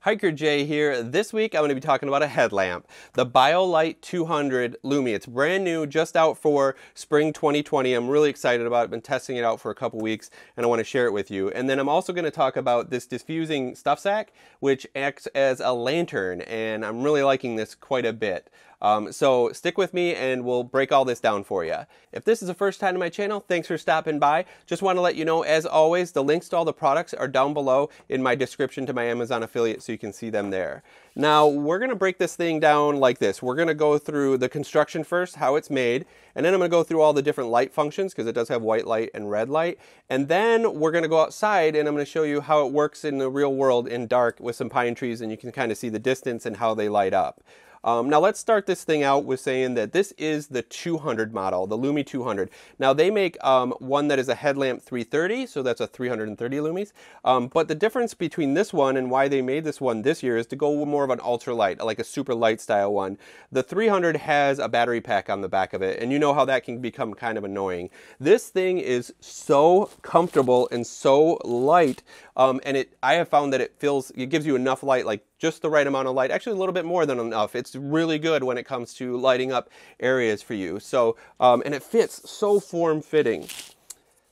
Hiker Jay here. This week I'm going to be talking about a headlamp, the Biolite 200 Lumi. It's brand new, just out for spring 2020. I'm really excited about it. I've been testing it out for a couple weeks and I want to share it with you. And then I'm also going to talk about this diffusing stuff sack, which acts as a lantern, and I'm really liking this quite a bit. So stick with me and we'll break all this down for you. If this is the first time to my channel, thanks for stopping by. Just want to let you know, as always, the links to all the products are down below in my description to my Amazon affiliate, so you can see them there. Now, we're going to break this thing down like this. We're going to go through the construction first, how it's made, and then I'm going to go through all the different light functions, because it does have white light and red light. And then we're going to go outside and I'm going to show you how it works in the real world in dark with some pine trees, and you can kind of see the distance and how they light up. Now let's start this thing out with saying that this is the 200 model, the Lumi 200. Now they make one that is a headlamp 330, so that's a 330 lumies. But the difference between this one and why they made this one this year is to go more of an ultralight, like a super light style one. The 300 has a battery pack on the back of it, and you know how that can become kind of annoying. This thing is so comfortable and so light, and I have found that it gives you enough light, like just the right amount of light, actually a little bit more than enough. It's really good when it comes to lighting up areas for you. So, and it fits so form-fitting.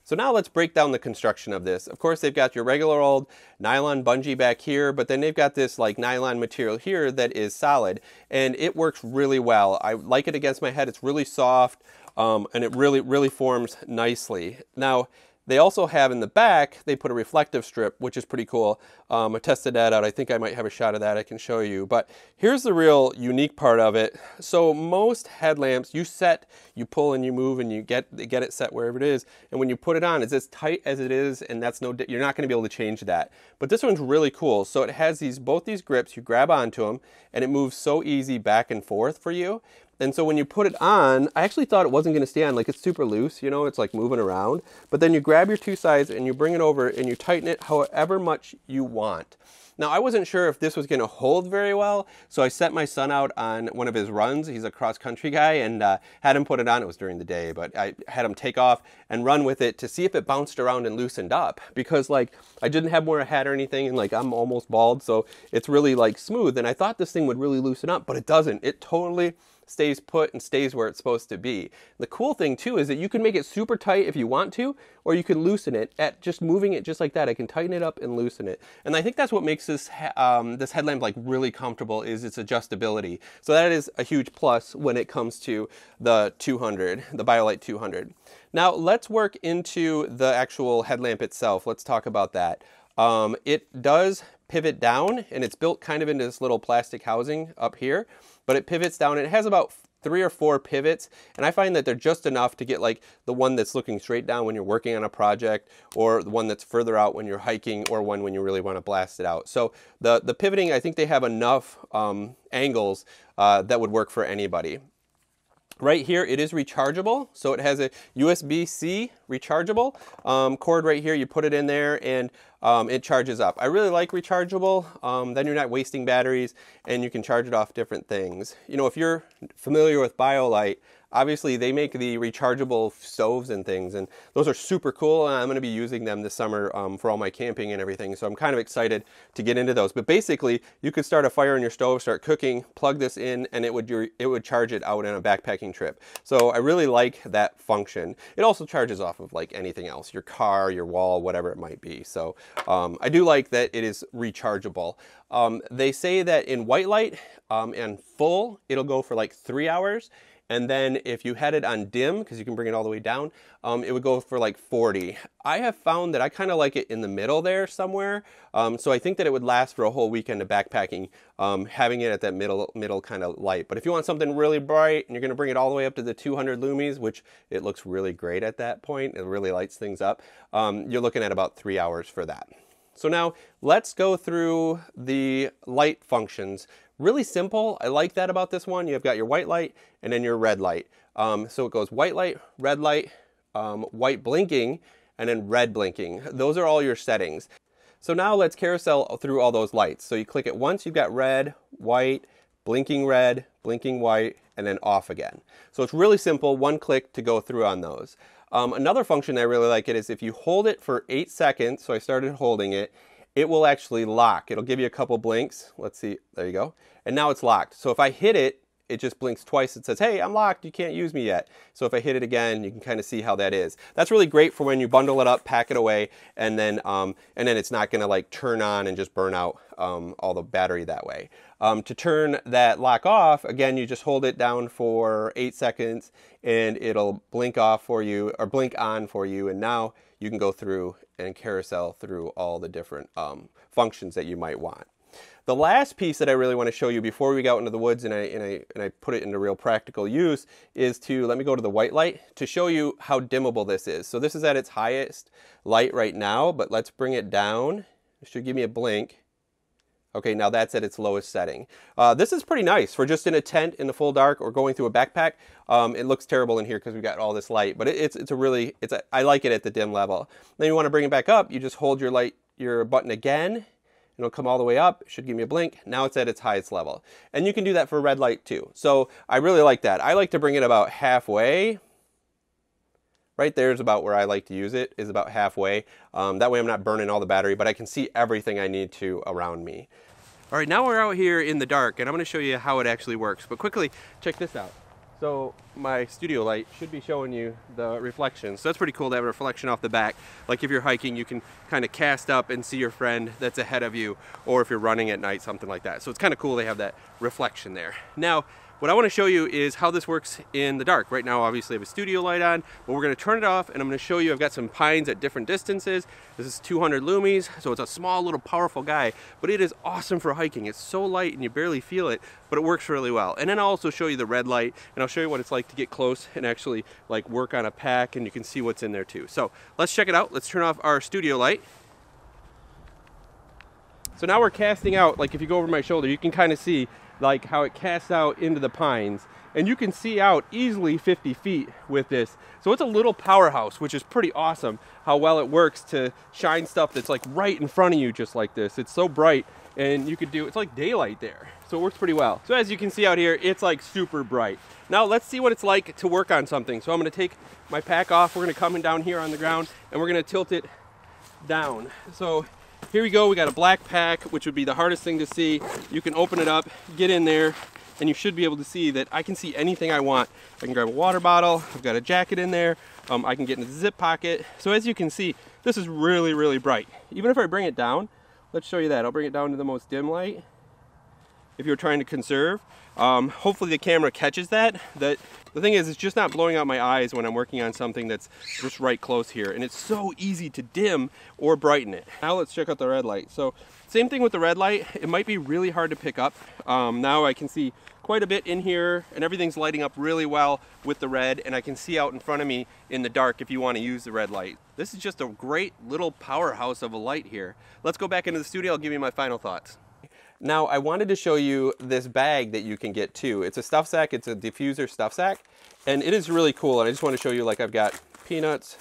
So now let's break down the construction of this. Of course, they've got your regular old nylon bungee back here, but then they've got this like nylon material here that is solid, and it works really well. I like it against my head. It's really soft, and it really forms nicely. Now, they also have in the back, they put a reflective strip, which is pretty cool. I tested that out. I think I might have a shot of that I can show you. But here's the real unique part of it. So most headlamps, you pull and you move and you get it set wherever it is. And when you put it on, it's as tight as it is, and you're not going to be able to change that. But this one's really cool. So it has both these grips. You grab onto them, and it moves so easy back and forth for you. And so when you put it on, I actually thought it wasn't going to stay on, like it's super loose, you know, it's like moving around. But then you grab your two sides and you bring it over and you tighten it however much you want. Now, I wasn't sure if this was going to hold very well, so I sent my son out on one of his runs. He's a cross-country guy, and had him put it on. It was during the day, but I had him take off and run with it to see if it bounced around and loosened up, because like I didn't have more a hat or anything, and like I'm almost bald, so it's really like smooth, and I thought this thing would really loosen up, but it doesn't. It totally stays put and stays where it's supposed to be. The cool thing too is that you can make it super tight if you want to, or you can loosen it at just moving it just like that. I can tighten it up and loosen it. And I think that's what makes this headlamp like really comfortable, is its adjustability. So that is a huge plus when it comes to the 200, the Biolite 200. Now let's work into the actual headlamp itself. Let's talk about that. It does pivot down, and it's built kind of into this little plastic housing up here, but it pivots down, and it has about 3 or 4 pivots, and I find that they're just enough to get like the one that's looking straight down when you're working on a project, or the one that's further out when you're hiking, or one when you really want to blast it out. So the pivoting, I think they have enough angles that would work for anybody. Right here, it is rechargeable, so it has a USB-C rechargeable cord right here. You put it in there and it charges up. I really like rechargeable, then you're not wasting batteries, and you can charge it off different things. You know, if you're familiar with Biolite, obviously they make the rechargeable stoves and things, and those are super cool, and I'm going to be using them this summer for all my camping and everything, so I'm kind of excited to get into those. But basically, you could start a fire in your stove, start cooking, plug this in, and it would charge it out on a backpacking trip. So I really like that function. It also charges off of like anything else, your car, your wall, whatever it might be. So I do like that it is rechargeable. They say that in white light and full, it'll go for like 3 hours. And then if you had it on dim, because you can bring it all the way down, it would go for like 40. I have found that I kind of like it in the middle there somewhere. So I think that it would last for a whole weekend of backpacking, having it at that middle kind of light. But if you want something really bright and you're going to bring it all the way up to the 200 lumies, which it looks really great at that point, it really lights things up, you're looking at about 3 hours for that. So now let's go through the light functions. Really simple. I like that about this one. You've got your white light and then your red light. So it goes white light, white blinking, and then red blinking. Those are all your settings. So now let's carousel through all those lights. So you click it once, you've got red, white, blinking red, blinking white, and then off again. So it's really simple, one click to go through on those. Another function I really like it is if you hold it for 8 seconds, so I started holding it, it will actually lock. It'll give you a couple blinks. Let's see, there you go. And now it's locked. So if I hit it, it just blinks twice. It says, hey, I'm locked, you can't use me yet. So if I hit it again, you can kind of see how that is. That's really great for when you bundle it up, pack it away, and then it's not gonna like turn on and just burn out all the battery that way. To turn that lock off, again, you just hold it down for 8 seconds and it'll blink off for you, or blink on for you, and now you can go through and carousel through all the different functions that you might want. The last piece that I really want to show you before we go out into the woods and I put it into real practical use is to, let me go to the white light to show you how dimmable this is. So this is at its highest light right now, but let's bring it down. It should give me a blink. Okay, now that's at its lowest setting. This is pretty nice for just in a tent in the full dark or going through a backpack. It looks terrible in here because we've got all this light, but I like it at the dim level. Then you want to bring it back up, you just hold your button again. It'll come all the way up, it should give me a blink. Now it's at its highest level. And you can do that for red light too. So I really like that. I like to bring it about halfway. Right there is about where I like to use it, is about halfway. That way I'm not burning all the battery, but I can see everything I need to around me. All right, now we're out here in the dark and I'm gonna show you how it actually works. But quickly, check this out. So my studio light should be showing you the reflection. So that's pretty cool to have a reflection off the back. Like if you're hiking, you can kind of cast up and see your friend that's ahead of you, or if you're running at night, something like that. So it's kind of cool they have that reflection there. Now, what I want to show you is how this works in the dark. Right now, obviously I have a studio light on, but we're going to turn it off and I'm going to show you, I've got some pines at different distances. This is 200 lumies, so it's a small little powerful guy, but it is awesome for hiking. It's so light and you barely feel it, but it works really well. And then I'll also show you the red light and I'll show you what it's like to get close and actually like work on a pack, and you can see what's in there too. So let's check it out. Let's turn off our studio light. So now we're casting out, like if you go over my shoulder, you can kind of see like how it casts out into the pines, and you can see out easily 50 feet with this. So it's a little powerhouse, which is pretty awesome how well it works to shine stuff that's like right in front of you just like this. It's so bright, and you could do, it's like daylight there. So it works pretty well. So as you can see out here, it's like super bright. Now let's see what it's like to work on something. So I'm gonna take my pack off, we're gonna come down here on the ground, and we're gonna tilt it down. So here we go, we got a black pack, which would be the hardest thing to see. You can open it up, get in there, and you should be able to see that I can see anything I want. I can grab a water bottle, I've got a jacket in there, I can get in the zip pocket. So as you can see, this is really, really bright. Even if I bring it down, let's show you that. I'll bring it down to the most dim light. If you're trying to conserve, hopefully the camera catches that. The thing is, it's just not blowing out my eyes when I'm working on something that's just right close here. And it's so easy to dim or brighten it. Now let's check out the red light. So same thing with the red light. It might be really hard to pick up. Now I can see quite a bit in here and everything's lighting up really well with the red, and I can see out in front of me in the dark if you want to use the red light. This is just a great little powerhouse of a light here. Let's go back into the studio. I'll give you my final thoughts. Now I wanted to show you this bag that you can get too. It's a stuff sack, it's a diffuser stuff sack, and it is really cool. And I just want to show you, like, I've got peanuts,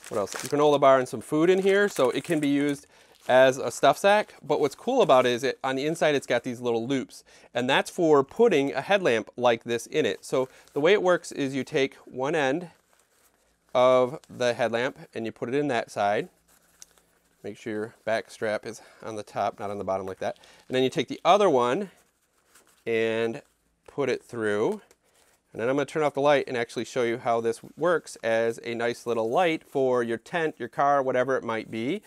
what else? A granola bar and some food in here, so it can be used as a stuff sack. But what's cool about it is on the inside it's got these little loops, and that's for putting a headlamp like this in it. So the way it works is you take one end of the headlamp and you put it in that side. Make sure your back strap is on the top, not on the bottom like that. And then you take the other one and put it through. And then I'm going to turn off the light and actually show you how this works as a nice little light for your tent, your car, whatever it might be.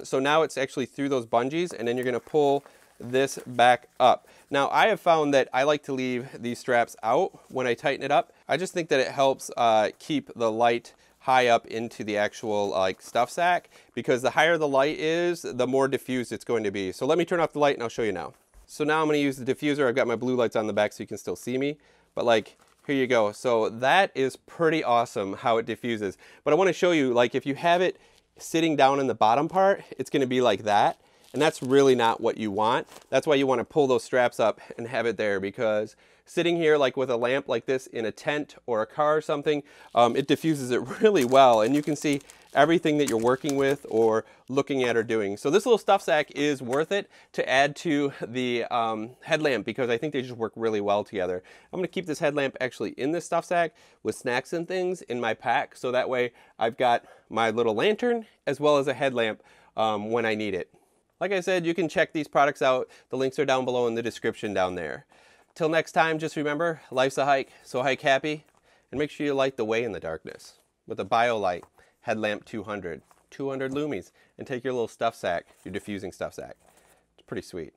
So now it's actually through those bungees, and then you're going to pull this back up. Now I have found that I like to leave these straps out when I tighten it up. I just think that it helps keep the light high up into the actual like stuff sack, because the higher the light is, the more diffused it's going to be. So let me turn off the light and I'll show you now. So now I'm going to use the diffuser. I've got my blue lights on the back so you can still see me, but like, here you go. So that is pretty awesome how it diffuses. But I want to show you, like, if you have it sitting down in the bottom part, it's going to be like that. And that's really not what you want. That's why you want to pull those straps up and have it there, because sitting here like with a lamp like this in a tent or a car or something, it diffuses it really well, and you can see everything that you're working with or looking at or doing. So this little stuff sack is worth it to add to the headlamp, because I think they just work really well together. I'm going to keep this headlamp actually in this stuff sack with snacks and things in my pack, so that way I've got my little lantern as well as a headlamp when I need it. Like I said, you can check these products out. The links are down below in the description down there. Till next time, just remember, life's a hike, so hike happy, and make sure you light the way in the darkness with a Biolite Headlamp 200 lumies, and take your little stuff sack, your diffusing stuff sack. It's pretty sweet.